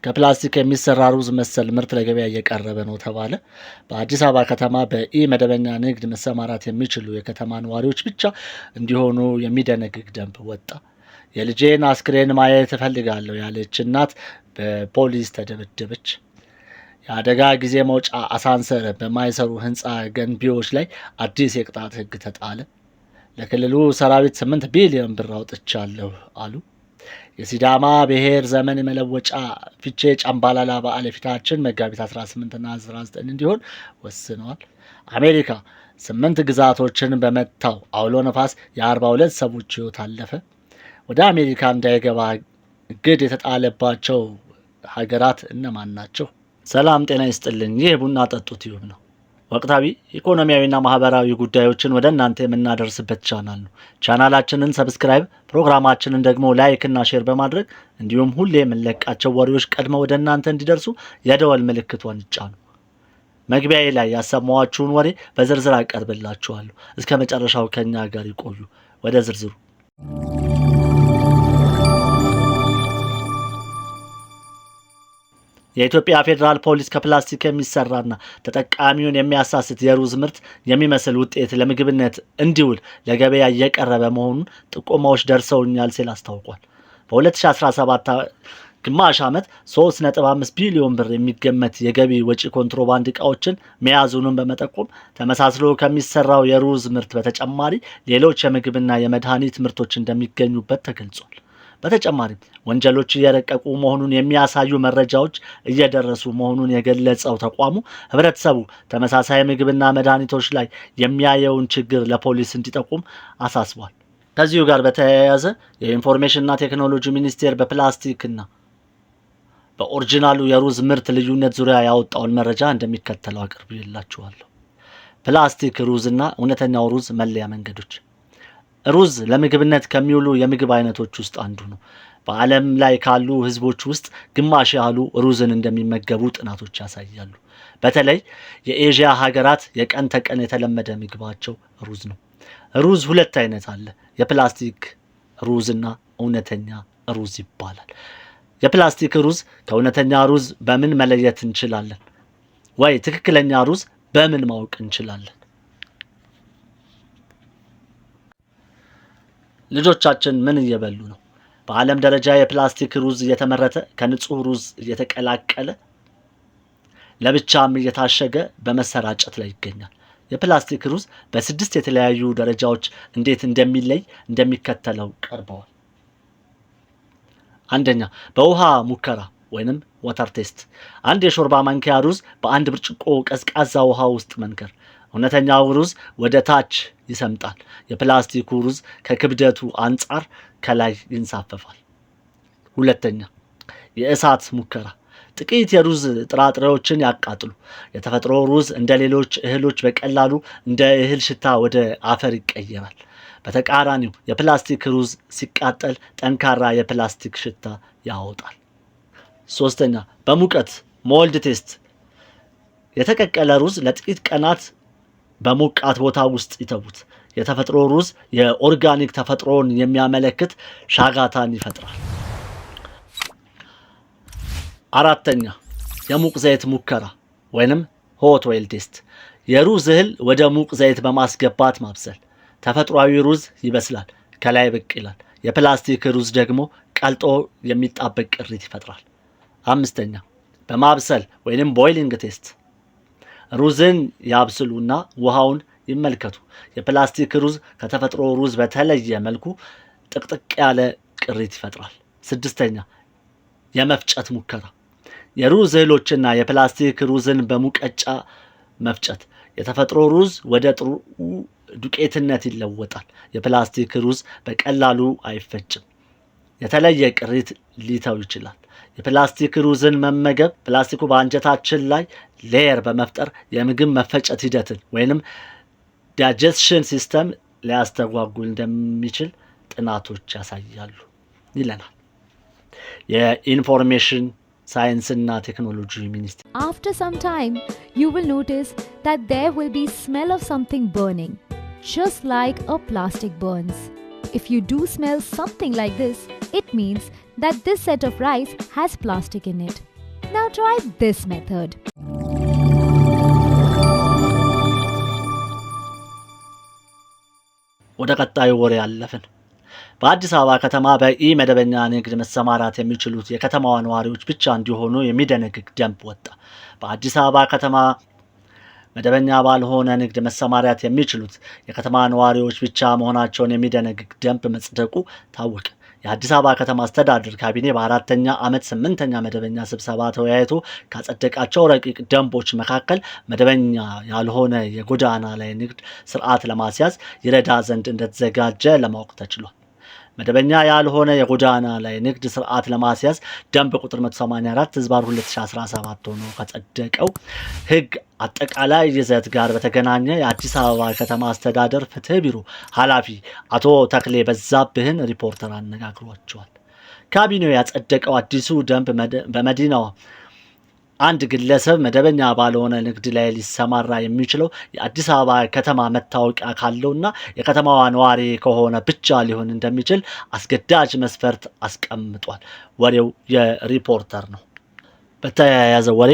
ከፕላስቲክ የሚሰራ ሩዝ መሰል ምርት ለገበያ እየቀረበ ነው ተባለ። በአዲስ አበባ ከተማ በኢ መደበኛ ንግድ መሰማራት የሚችሉ የከተማ ነዋሪዎች ብቻ እንዲሆኑ የሚደነግግ ደንብ ወጣ። የልጄን አስክሬን ማየት እፈልጋለሁ ያለች እናት በፖሊስ ተደበደበች። የአደጋ ጊዜ መውጫ አሳንሰር በማይሰሩ ህንፃ ገንቢዎች ላይ አዲስ የቅጣት ህግ ተጣለ። ለክልሉ ሰራዊት 8 ቢሊዮን ብር አውጥቻለሁ አሉ። የሲዳማ ብሔር ዘመን መለወጫ ፊቼ ጫምባላላ በዓል የፊታችን መጋቢት 18 እና 19 እንዲሆን ወስነዋል። አሜሪካ 8 ግዛቶችን በመታው አውሎ ነፋስ የ42 ሰዎች ህይወት አለፈ። ወደ አሜሪካ እንዳይገባ እግድ የተጣለባቸው ሀገራት እነማን ናቸው? ሰላም ጤና ይስጥልኝ። ይህ ቡና ጠጡት ዩብ ነው። ወቅታዊ ኢኮኖሚያዊና ማህበራዊ ጉዳዮችን ወደ እናንተ የምናደርስበት ቻናል ነው። ቻናላችንን ሰብስክራይብ፣ ፕሮግራማችንን ደግሞ ላይክ እና ሼር በማድረግ እንዲሁም ሁሌ የምንለቃቸው ወሬዎች ቀድመው ወደ እናንተ እንዲደርሱ የደወል ምልክቷን ይጫኑ። መግቢያዬ ላይ ያሰማኋችሁን ወሬ በዝርዝር አቀርብላችኋለሁ። እስከ መጨረሻው ከኛ ጋር ይቆዩ። ወደ ዝርዝሩ። የኢትዮጵያ ፌዴራል ፖሊስ ከፕላስቲክ የሚሰራና ተጠቃሚውን የሚያሳስት የሩዝ ምርት የሚመስል ውጤት ለምግብነት እንዲውል ለገበያ እየቀረበ መሆኑን ጥቆማዎች ደርሰውኛል ሲል አስታውቋል። በ2017 ግማሽ ዓመት 3.5 ቢሊዮን ብር የሚገመት የገቢ ወጪ ኮንትሮባንድ ዕቃዎችን መያዙንም በመጠቆም ተመሳስሎ ከሚሰራው የሩዝ ምርት በተጨማሪ ሌሎች የምግብና የመድኃኒት ምርቶች እንደሚገኙበት ተገልጿል። በተጨማሪም ወንጀሎች እየረቀቁ መሆኑን የሚያሳዩ መረጃዎች እየደረሱ መሆኑን የገለጸው ተቋሙ ህብረተሰቡ ተመሳሳይ ምግብና መድኃኒቶች ላይ የሚያየውን ችግር ለፖሊስ እንዲጠቁም አሳስቧል። ከዚሁ ጋር በተያያዘ የኢንፎርሜሽንና ቴክኖሎጂ ሚኒስቴር በፕላስቲክና በኦሪጂናሉ የሩዝ ምርት ልዩነት ዙሪያ ያወጣውን መረጃ እንደሚከተለው አቅርቤላችኋለሁ። ፕላስቲክ ሩዝና እውነተኛው ሩዝ መለያ መንገዶች። ሩዝ ለምግብነት ከሚውሉ የምግብ አይነቶች ውስጥ አንዱ ነው። በዓለም ላይ ካሉ ህዝቦች ውስጥ ግማሽ ያህሉ ሩዝን እንደሚመገቡ ጥናቶች ያሳያሉ። በተለይ የኤዥያ ሀገራት የቀን ተቀን የተለመደ ምግባቸው ሩዝ ነው። ሩዝ ሁለት አይነት አለ። የፕላስቲክ ሩዝና እውነተኛ ሩዝ ይባላል። የፕላስቲክ ሩዝ ከእውነተኛ ሩዝ በምን መለየት እንችላለን? ወይ ትክክለኛ ሩዝ በምን ማወቅ እንችላለን? ልጆቻችን ምን እየበሉ ነው? በዓለም ደረጃ የፕላስቲክ ሩዝ እየተመረተ ከንጹህ ሩዝ እየተቀላቀለ ለብቻም እየታሸገ በመሰራጨት ላይ ይገኛል። የፕላስቲክ ሩዝ በ6 የተለያዩ ደረጃዎች እንዴት እንደሚለይ እንደሚከተለው ቀርበዋል። አንደኛ፣ በውሃ ሙከራ ወይንም ዋተር ቴስት። አንድ የሾርባ ማንኪያ ሩዝ በአንድ ብርጭቆ ቀዝቃዛ ውሃ ውስጥ መንከር። እውነተኛው ሩዝ ወደ ታች ይሰምጣል። የፕላስቲኩ ሩዝ ከክብደቱ አንጻር ከላይ ይንሳፈፋል። ሁለተኛ፣ የእሳት ሙከራ። ጥቂት የሩዝ ጥራጥሬዎችን ያቃጥሉ። የተፈጥሮ ሩዝ እንደ ሌሎች እህሎች በቀላሉ እንደ እህል ሽታ ወደ አፈር ይቀየራል። በተቃራኒው የፕላስቲክ ሩዝ ሲቃጠል ጠንካራ የፕላስቲክ ሽታ ያወጣል። ሶስተኛ፣ በሙቀት ሞልድ ቴስት። የተቀቀለ ሩዝ ለጥቂት ቀናት በሞቃት ቦታ ውስጥ ይተዉት። የተፈጥሮ ሩዝ የኦርጋኒክ ተፈጥሮን የሚያመለክት ሻጋታን ይፈጥራል። አራተኛ፣ የሙቅ ዘይት ሙከራ ወይንም ሆት ኦይል ቴስት። የሩዝ እህል ወደ ሙቅ ዘይት በማስገባት ማብሰል። ተፈጥሯዊ ሩዝ ይበስላል፣ ከላይ ብቅ ይላል። የፕላስቲክ ሩዝ ደግሞ ቀልጦ የሚጣበቅ ቅሪት ይፈጥራል። አምስተኛ፣ በማብሰል ወይንም ቦይሊንግ ቴስት። ሩዝን ያብስሉና ውሃውን ይመልከቱ። የፕላስቲክ ሩዝ ከተፈጥሮ ሩዝ በተለየ መልኩ ጥቅጥቅ ያለ ቅሪት ይፈጥራል። ስድስተኛ፣ የመፍጨት ሙከራ። የሩዝ እህሎችና የፕላስቲክ ሩዝን በሙቀጫ መፍጨት። የተፈጥሮ ሩዝ ወደ ጥሩ ዱቄትነት ይለወጣል። የፕላስቲክ ሩዝ በቀላሉ አይፈጭም፣ የተለየ ቅሪት ሊተው ይችላል። የፕላስቲክ ሩዝን መመገብ ፕላስቲኩ በአንጀታችን ላይ ሌየር በመፍጠር የምግብ መፈጨት ሂደትን ወይንም ዳይጀስሽን ሲስተም ሊያስተጓጉል እንደሚችል ጥናቶች ያሳያሉ ይለናል የኢንፎርሜሽን ሳይንስና ቴክኖሎጂ ሚኒስቴር። After some time, you will notice that there will be smell of something burning, just like a plastic burns. If you do smell something like this, it means that this set of rice has plastic in it. Now try this method. ወደ ቀጣዩ ወሬ ያለፍን። በአዲስ አበባ ከተማ በኢ መደበኛ ንግድ መሰማራት የሚችሉት የከተማዋ ነዋሪዎች ብቻ እንዲሆኑ የሚደነግግ ደንብ ወጣ። በአዲስ አበባ ከተማ መደበኛ ባልሆነ ንግድ መሰማራት የሚችሉት የከተማ ነዋሪዎች ብቻ መሆናቸውን የሚደነግግ ደንብ መጽደቁ ታወቀ። የአዲስ አበባ ከተማ አስተዳደር ካቢኔ በአራተኛ ዓመት 8ኛ መደበኛ ስብሰባ ተወያይቶ ካጸደቃቸው ረቂቅ ደንቦች መካከል መደበኛ ያልሆነ የጎዳና ላይ ንግድ ስርዓት ለማስያዝ ይረዳ ዘንድ እንደተዘጋጀ ለማወቅ ተችሏል። መደበኛ ያልሆነ የጎዳና ላይ ንግድ ስርዓት ለማስያዝ ደንብ ቁጥር 184/2017 ሆኖ ከጸደቀው ሕግ አጠቃላይ ይዘት ጋር በተገናኘ የአዲስ አበባ ከተማ አስተዳደር ፍትህ ቢሮ ኃላፊ አቶ ተክሌ በዛብህን ሪፖርተር አነጋግሯቸዋል። ካቢኔው ያጸደቀው አዲሱ ደንብ በመዲናዋ አንድ ግለሰብ መደበኛ ባልሆነ ንግድ ላይ ሊሰማራ የሚችለው የአዲስ አበባ ከተማ መታወቂያ ካለውና የከተማዋ ነዋሪ ከሆነ ብቻ ሊሆን እንደሚችል አስገዳጅ መስፈርት አስቀምጧል። ወሬው የሪፖርተር ነው። በተያያዘ ወሬ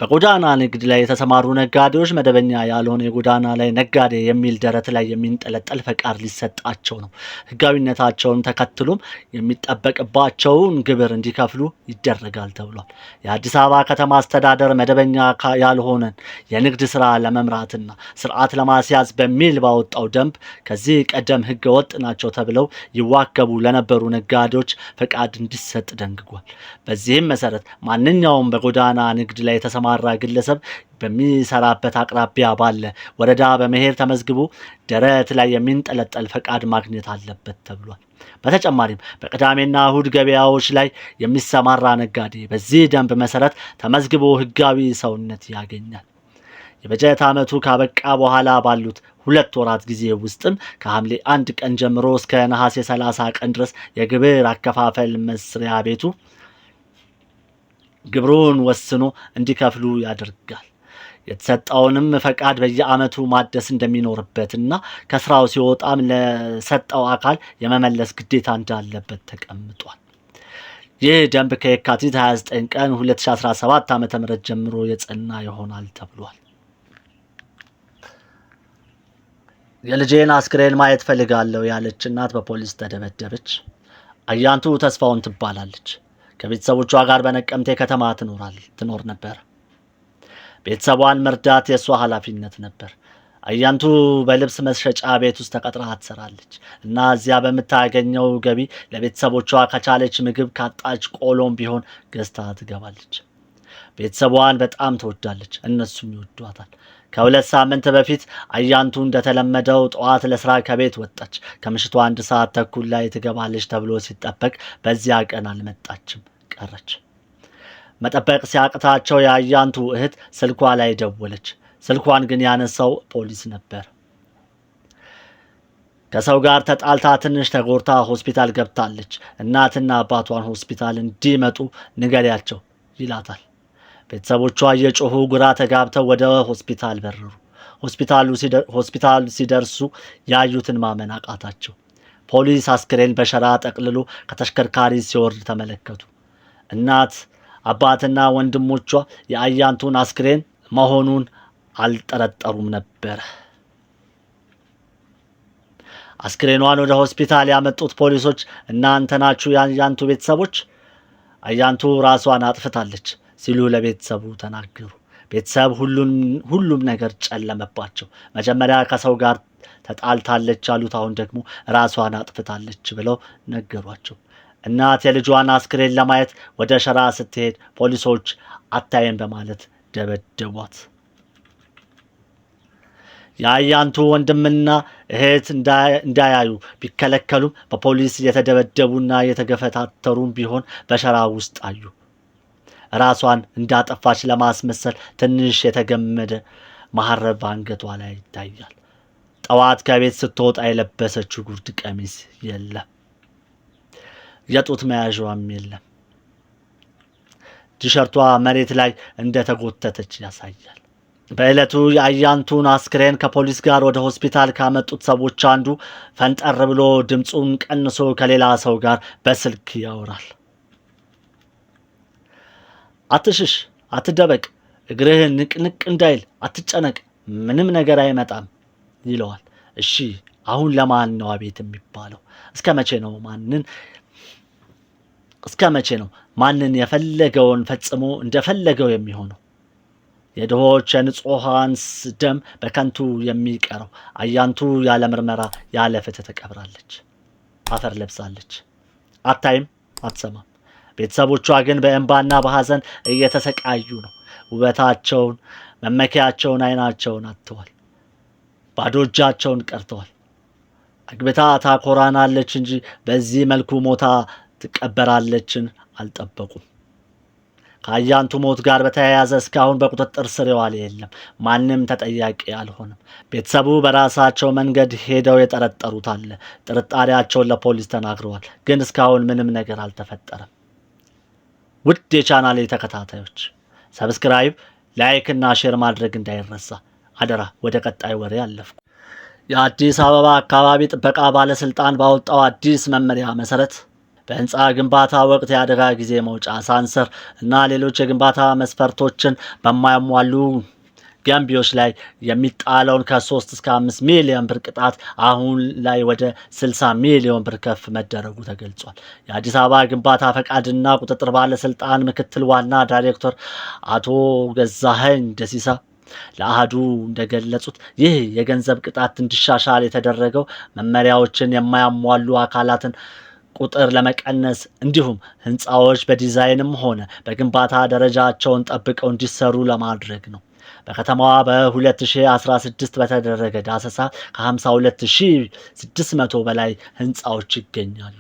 በጎዳና ንግድ ላይ የተሰማሩ ነጋዴዎች መደበኛ ያልሆነ የጎዳና ላይ ነጋዴ የሚል ደረት ላይ የሚንጠለጠል ፈቃድ ሊሰጣቸው ነው። ሕጋዊነታቸውን ተከትሎም የሚጠበቅባቸውን ግብር እንዲከፍሉ ይደረጋል ተብሏል። የአዲስ አበባ ከተማ አስተዳደር መደበኛ ያልሆነን የንግድ ስራ ለመምራትና ስርዓት ለማስያዝ በሚል ባወጣው ደንብ ከዚህ ቀደም ሕገ ወጥ ናቸው ተብለው ይዋከቡ ለነበሩ ነጋዴዎች ፈቃድ እንዲሰጥ ደንግጓል። በዚህም መሰረት ማንኛውም በጎዳና ንግድ ላይ የተሰማራ ግለሰብ በሚሰራበት አቅራቢያ ባለ ወረዳ በመሄድ ተመዝግቦ ደረት ላይ የሚንጠለጠል ፈቃድ ማግኘት አለበት ተብሏል። በተጨማሪም በቅዳሜና እሁድ ገበያዎች ላይ የሚሰማራ ነጋዴ በዚህ ደንብ መሰረት ተመዝግቦ ሕጋዊ ሰውነት ያገኛል። የበጀት ዓመቱ ካበቃ በኋላ ባሉት 2 ወራት ጊዜ ውስጥም ከሐምሌ 1 ቀን ጀምሮ እስከ ነሐሴ 30 ቀን ድረስ የግብር አከፋፈል መስሪያ ቤቱ ግብሩን ወስኖ እንዲከፍሉ ያደርጋል። የተሰጠውንም ፈቃድ በየዓመቱ ማደስ እንደሚኖርበትና ከስራው ሲወጣም ለሰጠው አካል የመመለስ ግዴታ እንዳለበት ተቀምጧል። ይህ ደንብ ከየካቲት 29 ቀን 2017 ዓ.ም ጀምሮ የጸና ይሆናል ተብሏል። የልጄን አስክሬን ማየት ፈልጋለሁ ያለች እናት በፖሊስ ተደበደበች። አያንቱ ተስፋውን ትባላለች። ከቤተሰቦቿ ጋር በነቀምቴ ከተማ ትኖር ነበር። ቤተሰቧን መርዳት የእሷ ኃላፊነት ነበር። አያንቱ በልብስ መሸጫ ቤት ውስጥ ተቀጥራ ትሰራለች እና እዚያ በምታገኘው ገቢ ለቤተሰቦቿ ከቻለች ምግብ ካጣች ቆሎም ቢሆን ገዝታ ትገባለች። ቤተሰቧን በጣም ትወዳለች፣ እነሱም ይወዷታል። ከ2 ሳምንት በፊት አያንቱ እንደተለመደው ጠዋት ለስራ ከቤት ወጣች። ከምሽቱ 1 ሰዓት ተኩል ላይ ትገባለች ተብሎ ሲጠበቅ በዚያ ቀን አልመጣችም፣ ቀረች። መጠበቅ ሲያቅታቸው የአያንቱ እህት ስልኳ ላይ ደወለች። ስልኳን ግን ያነሳው ፖሊስ ነበር። ከሰው ጋር ተጣልታ ትንሽ ተጎድታ ሆስፒታል ገብታለች። እናትና አባቷን ሆስፒታል እንዲመጡ ንገሪያቸው ይላታል። ቤተሰቦቿ እየጮሁ ግራ ተጋብተው ወደ ሆስፒታል በረሩ። ሆስፒታል ሲደርሱ ያዩትን ማመን አቃታቸው። ፖሊስ አስክሬን በሸራ ጠቅልሎ ከተሽከርካሪ ሲወርድ ተመለከቱ። እናት አባትና ወንድሞቿ የአያንቱን አስክሬን መሆኑን አልጠረጠሩም ነበር። አስክሬኗን ወደ ሆስፒታል ያመጡት ፖሊሶች እናንተ ናችሁ የአያንቱ ቤተሰቦች? አያንቱ ራሷን አጥፍታለች ሲሉ ለቤተሰቡ ተናገሩ። ቤተሰብ ሁሉም ነገር ጨለመባቸው። መጀመሪያ ከሰው ጋር ተጣልታለች አሉት። አሁን ደግሞ ራሷን አጥፍታለች ብለው ነገሯቸው። እናት የልጇን አስክሬን ለማየት ወደ ሸራ ስትሄድ ፖሊሶች አታየም በማለት ደበደቧት። የአያንቱ ወንድምና እህት እንዳያዩ ቢከለከሉም በፖሊስ የተደበደቡና የተገፈታተሩም ቢሆን በሸራ ውስጥ አዩ። ራሷን እንዳጠፋች ለማስመሰል ትንሽ የተገመደ መሐረብ በአንገቷ ላይ ይታያል። ጠዋት ከቤት ስትወጣ የለበሰችው ጉርድ ቀሚስ የለም። የጡት መያዣዋም የለም። ቲሸርቷ መሬት ላይ እንደተጎተተች ያሳያል። በዕለቱ የአያንቱን አስክሬን ከፖሊስ ጋር ወደ ሆስፒታል ካመጡት ሰዎች አንዱ ፈንጠር ብሎ ድምፁን ቀንሶ ከሌላ ሰው ጋር በስልክ ያወራል። አትሽሽ፣ አትደበቅ፣ እግርህን ንቅንቅ እንዳይል አትጨነቅ፣ ምንም ነገር አይመጣም ይለዋል። እሺ አሁን ለማን ነው አቤት የሚባለው? እስከ መቼ ነው ማንን የፈለገውን ፈጽሞ እንደፈለገው የሚሆነው? የድሆች የንጹሃን ደም በከንቱ የሚቀረው? አያንቱ ያለ ምርመራ ያለ ፍትህ ተቀብራለች፣ አፈር ለብሳለች። አታይም፣ አትሰማም። ቤተሰቦቿ ግን በእንባና በሐዘን እየተሰቃዩ ነው። ውበታቸውን፣ መመኪያቸውን፣ አይናቸውን አጥተዋል። ባዶ እጃቸውን ቀርተዋል። አግብታ ታኮራናለች እንጂ በዚህ መልኩ ሞታ ትቀበራለችን አልጠበቁም። ከአያንቱ ሞት ጋር በተያያዘ እስካሁን በቁጥጥር ስር የዋለ የለም። ማንም ተጠያቂ አልሆነም። ቤተሰቡ በራሳቸው መንገድ ሄደው የጠረጠሩት አለ። ጥርጣሬያቸውን ለፖሊስ ተናግረዋል። ግን እስካሁን ምንም ነገር አልተፈጠረም። ውድ የቻናሌ ተከታታዮች ሰብስክራይብ፣ ላይክ እና ሼር ማድረግ እንዳይረሳ አደራ። ወደ ቀጣይ ወሬ አለፍኩ። የአዲስ አበባ አካባቢ ጥበቃ ባለስልጣን ባወጣው አዲስ መመሪያ መሰረት በህንፃ ግንባታ ወቅት የአደጋ ጊዜ መውጫ፣ ሳንሰር እና ሌሎች የግንባታ መስፈርቶችን በማያሟሉ ገንቢዎች ላይ የሚጣለውን ከ3 እስከ 5 ሚሊዮን ብር ቅጣት አሁን ላይ ወደ 60 ሚሊዮን ብር ከፍ መደረጉ ተገልጿል። የአዲስ አበባ ግንባታ ፈቃድና ቁጥጥር ባለስልጣን ምክትል ዋና ዳይሬክተር አቶ ገዛኸኝ ደሲሳ ለአሃዱ እንደገለጹት ይህ የገንዘብ ቅጣት እንዲሻሻል የተደረገው መመሪያዎችን የማያሟሉ አካላትን ቁጥር ለመቀነስ እንዲሁም ህንፃዎች በዲዛይንም ሆነ በግንባታ ደረጃቸውን ጠብቀው እንዲሰሩ ለማድረግ ነው። በከተማዋ በ2016 በተደረገ ዳሰሳ ከ52600 በላይ ህንፃዎች ይገኛሉ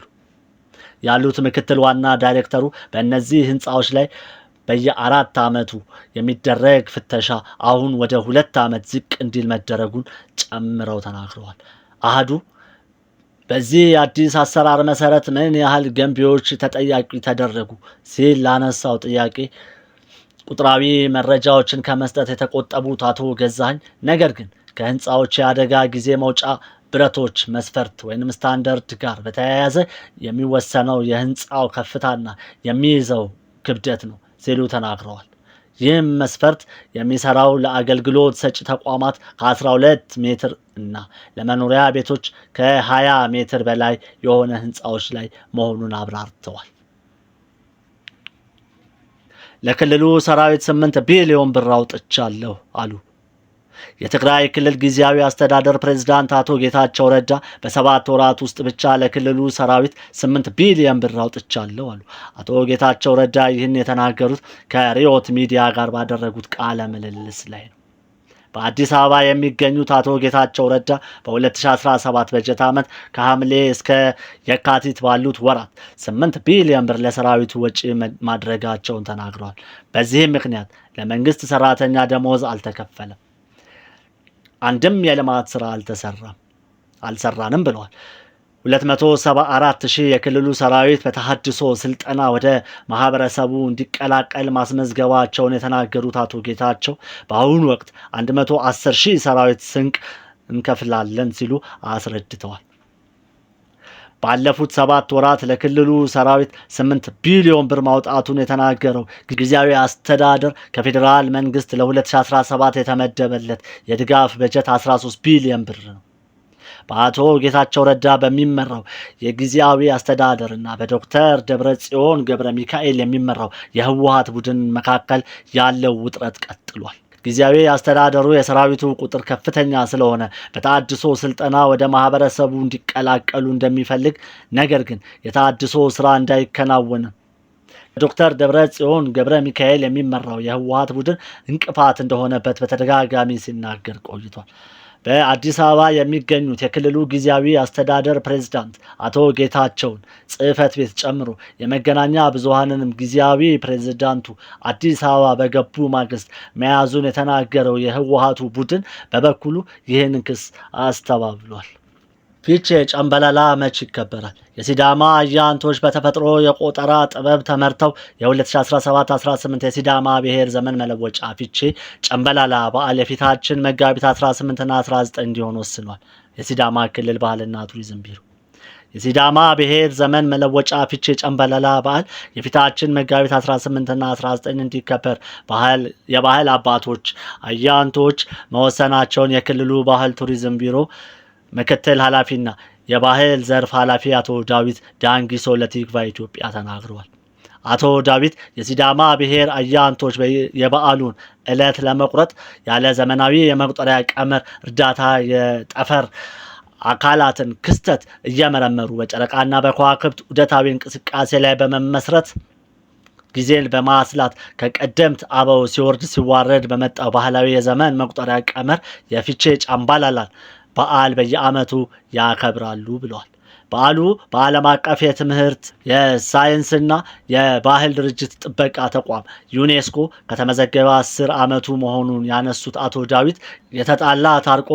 ያሉት ምክትል ዋና ዳይሬክተሩ በእነዚህ ህንፃዎች ላይ በየ4 ዓመቱ የሚደረግ ፍተሻ አሁን ወደ 2 ዓመት ዝቅ እንዲል መደረጉን ጨምረው ተናግረዋል። አሃዱ በዚህ አዲስ አሰራር መሰረት ምን ያህል ገንቢዎች ተጠያቂ ተደረጉ ሲል ላነሳው ጥያቄ ቁጥራዊ መረጃዎችን ከመስጠት የተቆጠቡት አቶ ገዛኸኝ ነገር ግን ከህንፃዎች የአደጋ ጊዜ መውጫ ብረቶች መስፈርት ወይንም ስታንዳርድ ጋር በተያያዘ የሚወሰነው የህንፃው ከፍታና የሚይዘው ክብደት ነው ሲሉ ተናግረዋል። ይህም መስፈርት የሚሰራው ለአገልግሎት ሰጪ ተቋማት ከ12 ሜትር እና ለመኖሪያ ቤቶች ከ20 ሜትር በላይ የሆነ ህንፃዎች ላይ መሆኑን አብራርተዋል። ለክልሉ ሰራዊት 8 ቢሊዮን ብር አውጥቻለሁ አሉ። የትግራይ ክልል ጊዜያዊ አስተዳደር ፕሬዝዳንት አቶ ጌታቸው ረዳ በ7 ወራት ውስጥ ብቻ ለክልሉ ሰራዊት 8 ቢሊዮን ብር አውጥቻለሁ አሉ። አቶ ጌታቸው ረዳ ይህን የተናገሩት ከሪዮት ሚዲያ ጋር ባደረጉት ቃለ ምልልስ ላይ ነው። በአዲስ አበባ የሚገኙት አቶ ጌታቸው ረዳ በ2017 በጀት ዓመት ከሐምሌ እስከ የካቲት ባሉት ወራት 8 ቢሊዮን ብር ለሰራዊቱ ወጪ ማድረጋቸውን ተናግረዋል። በዚህም ምክንያት ለመንግስት ሰራተኛ ደሞዝ አልተከፈለም፣ አንድም የልማት ስራ አልሰራንም ብለዋል። 274,000 የክልሉ ሰራዊት በተሐድሶ ስልጠና ወደ ማህበረሰቡ እንዲቀላቀል ማስመዝገባቸውን የተናገሩት አቶ ጌታቸው በአሁኑ ወቅት 110,000 ሰራዊት ስንቅ እንከፍላለን ሲሉ አስረድተዋል። ባለፉት 7 ወራት ለክልሉ ሰራዊት 8 ቢሊዮን ብር ማውጣቱን የተናገረው ጊዜያዊ አስተዳደር ከፌዴራል መንግስት ለ2017 የተመደበለት የድጋፍ በጀት 13 ቢሊዮን ብር ነው። በአቶ ጌታቸው ረዳ በሚመራው የጊዜያዊ አስተዳደርና በዶክተር ደብረጽዮን ገብረ ሚካኤል የሚመራው የህወሓት ቡድን መካከል ያለው ውጥረት ቀጥሏል። ጊዜያዊ አስተዳደሩ የሰራዊቱ ቁጥር ከፍተኛ ስለሆነ በተሐድሶ ስልጠና ወደ ማህበረሰቡ እንዲቀላቀሉ እንደሚፈልግ፣ ነገር ግን የተሐድሶ ስራ እንዳይከናወን ዶክተር ደብረጽዮን ገብረ ሚካኤል የሚመራው የህወሓት ቡድን እንቅፋት እንደሆነበት በተደጋጋሚ ሲናገር ቆይቷል። በአዲስ አበባ የሚገኙት የክልሉ ጊዜያዊ አስተዳደር ፕሬዝዳንት አቶ ጌታቸውን ጽህፈት ቤት ጨምሮ የመገናኛ ብዙሃንንም ጊዜያዊ ፕሬዝዳንቱ አዲስ አበባ በገቡ ማግስት መያዙን የተናገረው የህወሓቱ ቡድን በበኩሉ ይህን ክስ አስተባብሏል። ፊቼ ጨምበላላ መች ይከበራል? የሲዳማ አያንቶች በተፈጥሮ የቆጠራ ጥበብ ተመርተው የ2017-18 የሲዳማ ብሔር ዘመን መለወጫ ፊቼ ጨምበላላ በዓል የፊታችን መጋቢት 18 እና 19 እንዲሆን ወስኗል። የሲዳማ ክልል ባህልና ቱሪዝም ቢሮ የሲዳማ ብሔር ዘመን መለወጫ ፊቼ ጨምበላላ በዓል የፊታችን መጋቢት 18 እና 19 እንዲከበር የባህል አባቶች አያንቶች መወሰናቸውን የክልሉ ባህል ቱሪዝም ቢሮ ምክትል ኃላፊና የባህል ዘርፍ ኃላፊ አቶ ዳዊት ዳንጊሶ ለቲክቫ ኢትዮጵያ ተናግረዋል። አቶ ዳዊት የሲዳማ ብሔር አያንቶች የበዓሉን ዕለት ለመቁረጥ ያለ ዘመናዊ የመቁጠሪያ ቀመር እርዳታ የጠፈር አካላትን ክስተት እየመረመሩ በጨረቃና በከዋክብት ዑደታዊ እንቅስቃሴ ላይ በመመስረት ጊዜን በማስላት ከቀደምት አበው ሲወርድ ሲዋረድ በመጣው ባህላዊ የዘመን መቁጠሪያ ቀመር የፊቼ ጨምበላላን በዓል በየዓመቱ ያከብራሉ ብለዋል። በዓሉ በዓለም አቀፍ የትምህርት የሳይንስና የባህል ድርጅት ጥበቃ ተቋም ዩኔስኮ ከተመዘገበ 10 ዓመቱ መሆኑን ያነሱት አቶ ዳዊት የተጣላ ታርቆ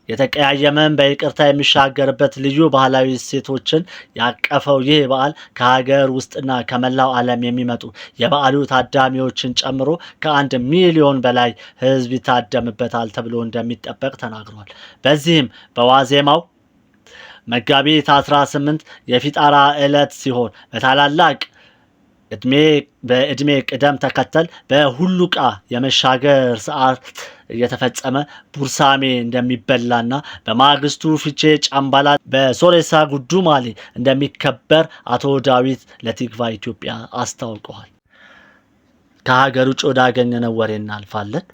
የተቀያየመን በይቅርታ የሚሻገርበት ልዩ ባህላዊ እሴቶችን ያቀፈው ይህ በዓል ከሀገር ውስጥና ከመላው ዓለም የሚመጡ የበዓሉ ታዳሚዎችን ጨምሮ ከ1 ሚሊዮን በላይ ሕዝብ ይታደምበታል ተብሎ እንደሚጠበቅ ተናግሯል። በዚህም በዋዜማው መጋቢት 18 የፊጣራ ዕለት ሲሆን በታላላቅ በእድሜ ቅደም ተከተል በሁሉቃ የመሻገር ሰዓት እየተፈጸመ ቡርሳሜ እንደሚበላና በማግስቱ ፊቼ ጨምበላላ በሶሬሳ ጉዱማሌ እንደሚከበር አቶ ዳዊት ለቲክቫ ኢትዮጵያ አስታውቀዋል። ከሀገር ውጭ ወዳገኘነው ወሬ እናልፋለን።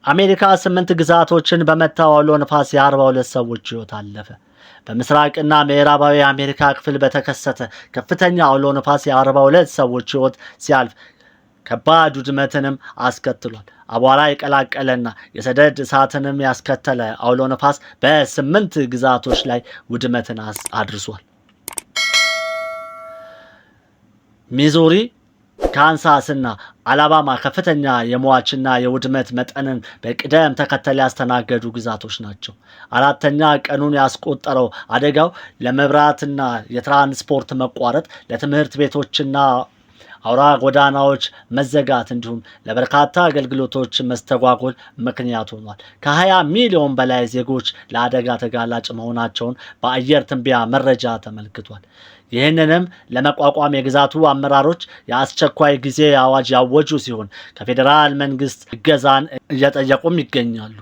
አሜሪካ 8 ግዛቶችን በመታው አውሎ ነፋስ የ42 ሰዎች ሕይወት አለፈ። በምስራቅና ምዕራባዊ አሜሪካ ክፍል በተከሰተ ከፍተኛ አውሎ ነፋስ የ42 ሰዎች ሕይወት ሲያልፍ ከባድ ውድመትንም አስከትሏል። አቧራ የቀላቀለና የሰደድ እሳትንም ያስከተለ አውሎ ነፋስ በ8 ግዛቶች ላይ ውድመትን አድርሷል። ሚዙሪ፣ ካንሳስና አላባማ ከፍተኛ የሟችና የውድመት መጠንን በቅደም ተከተል ያስተናገዱ ግዛቶች ናቸው። 4ኛ ቀኑን ያስቆጠረው አደጋው ለመብራትና የትራንስፖርት መቋረጥ፣ ለትምህርት ቤቶችና አውራ ጎዳናዎች መዘጋት እንዲሁም ለበርካታ አገልግሎቶች መስተጓጎል ምክንያት ሆኗል። ከ20 ሚሊዮን በላይ ዜጎች ለአደጋ ተጋላጭ መሆናቸውን በአየር ትንበያ መረጃ ተመልክቷል። ይህንንም ለመቋቋም የግዛቱ አመራሮች የአስቸኳይ ጊዜ አዋጅ ያወጁ ሲሆን ከፌዴራል መንግስት እገዛን እየጠየቁም ይገኛሉ።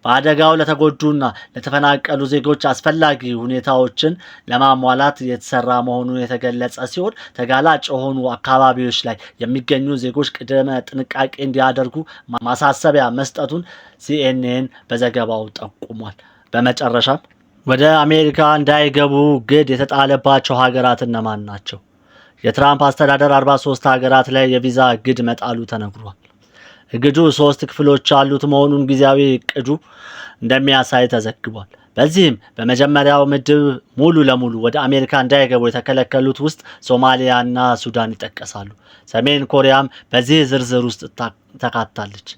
በአደጋው ለተጎዱና ለተፈናቀሉ ዜጎች አስፈላጊ ሁኔታዎችን ለማሟላት የተሰራ መሆኑን የተገለጸ ሲሆን ተጋላጭ የሆኑ አካባቢዎች ላይ የሚገኙ ዜጎች ቅድመ ጥንቃቄ እንዲያደርጉ ማሳሰቢያ መስጠቱን ሲኤንኤን በዘገባው ጠቁሟል። በመጨረሻም ወደ አሜሪካ እንዳይገቡ እግድ የተጣለባቸው ሀገራት እነማን ናቸው? የትራምፕ አስተዳደር 43 ሀገራት ላይ የቪዛ እግድ መጣሉ ተነግሯል። እግዱ 3 ክፍሎች ያሉት መሆኑን ጊዜያዊ እቅዱ እንደሚያሳይ ተዘግቧል። በዚህም በመጀመሪያው ምድብ ሙሉ ለሙሉ ወደ አሜሪካ እንዳይገቡ የተከለከሉት ውስጥ ሶማሊያና ሱዳን ይጠቀሳሉ። ሰሜን ኮሪያም በዚህ ዝርዝር ውስጥ ተካታለች።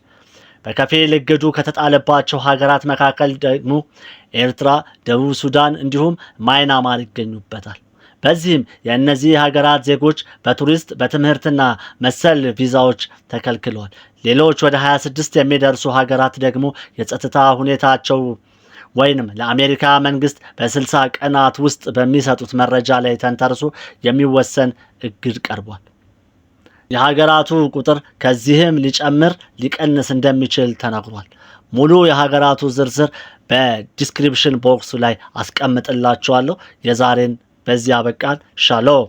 በከፊል እግዱ ከተጣለባቸው ሀገራት መካከል ደግሞ ኤርትራ፣ ደቡብ ሱዳን እንዲሁም ማይናማር ይገኙበታል። በዚህም የእነዚህ ሀገራት ዜጎች በቱሪስት በትምህርትና መሰል ቪዛዎች ተከልክለዋል። ሌሎች ወደ 26 የሚደርሱ ሀገራት ደግሞ የጸጥታ ሁኔታቸው ወይንም ለአሜሪካ መንግስት በ60 ቀናት ውስጥ በሚሰጡት መረጃ ላይ ተንተርሶ የሚወሰን እግድ ቀርቧል። የሀገራቱ ቁጥር ከዚህም ሊጨምር ሊቀንስ እንደሚችል ተነግሯል። ሙሉ የሀገራቱ ዝርዝር በዲስክሪፕሽን ቦክስ ላይ አስቀምጥላችኋለሁ። የዛሬን በዚያ በቃን። ሻሎም